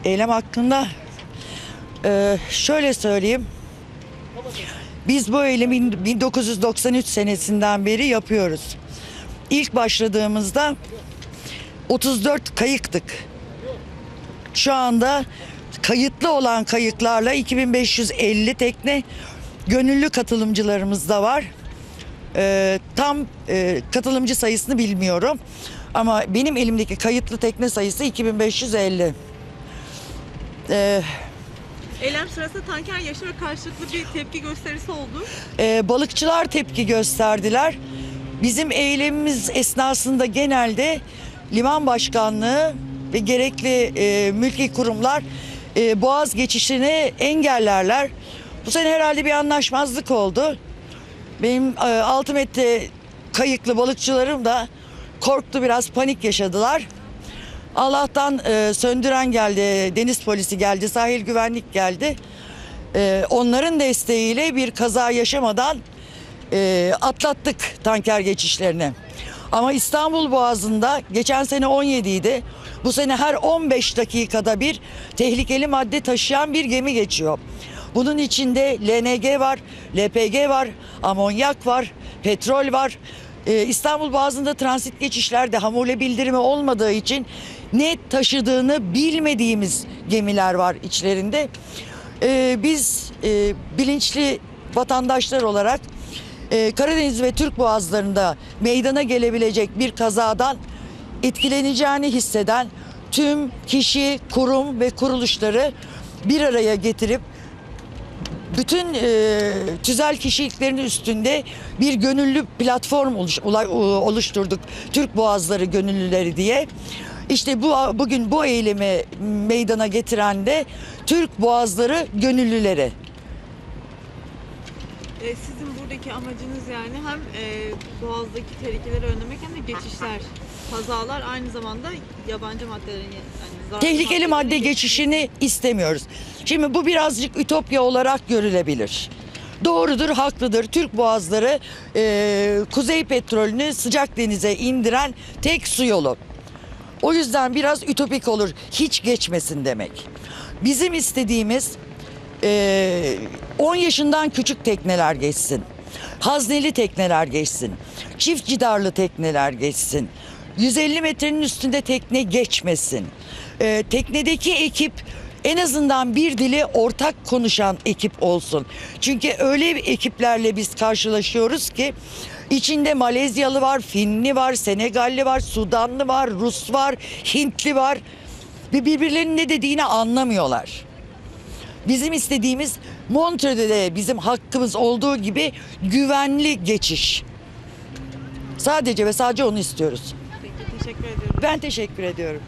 Eylem hakkında şöyle söyleyeyim. Biz bu eylemi 1993 senesinden beri yapıyoruz. İlk başladığımızda 34 kayıktık. Şu anda kayıtlı olan kayıklarla 2550 tekne, gönüllü katılımcılarımız da var. Tam katılımcı sayısını bilmiyorum. Ama benim elimdeki kayıtlı tekne sayısı 2550. Eylem sırasında tanker yaşı ve karşılıklı bir tepki gösterisi oldu. Balıkçılar tepki gösterdiler. Bizim eylemimiz esnasında genelde liman başkanlığı ve gerekli mülki kurumlar boğaz geçişini engellerler. Bu sene herhalde bir anlaşmazlık oldu. Benim 6 metre kayıklı balıkçılarım da korktu, biraz panik yaşadılar. Allah'tan söndüren geldi, deniz polisi geldi, sahil güvenlik geldi. Onların desteğiyle bir kaza yaşamadan atlattık tanker geçişlerini. Ama İstanbul Boğazı'nda geçen sene 17 idi. Bu sene her 15 dakikada bir tehlikeli madde taşıyan bir gemi geçiyor. Bunun içinde LNG var, LPG var, amonyak var, petrol var. İstanbul Boğazı'nda transit geçişlerde hamule bildirimi olmadığı için ne taşıdığını bilmediğimiz gemiler var içlerinde. Biz bilinçli vatandaşlar olarak Karadeniz ve Türk boğazlarında meydana gelebilecek bir kazadan etkileneceğini hisseden tüm kişi, kurum ve kuruluşları bir araya getirip bütün tüzel kişiliklerin üstünde bir gönüllü platform oluşturduk. Türk Boğazları Gönüllüleri diye. İşte bugün bu eylemi meydana getiren de Türk Boğazları Gönüllüleri. Sizin buradaki amacınız yani hem boğazdaki tehlikeleri önlemek hem de geçişler, kazalar, aynı zamanda yabancı maddelerin yani tehlikeli madde geçişini istemiyoruz. Şimdi bu birazcık ütopya olarak görülebilir. Doğrudur, haklıdır. Türk boğazları kuzey petrolünü sıcak denize indiren tek su yolu. O yüzden biraz ütopik olur. Hiç geçmesin demek. Bizim istediğimiz 10 yaşından küçük tekneler geçsin. Hazneli tekneler geçsin. Çift cidarlı tekneler geçsin. 150 metrenin üstünde tekne geçmesin. Teknedeki ekip en azından bir dili ortak konuşan ekip olsun. Çünkü öyle ekiplerle biz karşılaşıyoruz ki içinde Malezyalı var, Finli var, Senegalli var, Sudanlı var, Rus var, Hintli var ve birbirlerinin ne dediğini anlamıyorlar. Bizim istediğimiz Montreux'de bizim hakkımız olduğu gibi güvenli geçiş. Sadece ve sadece onu istiyoruz. Peki, teşekkür ediyorum. Ben teşekkür ediyorum.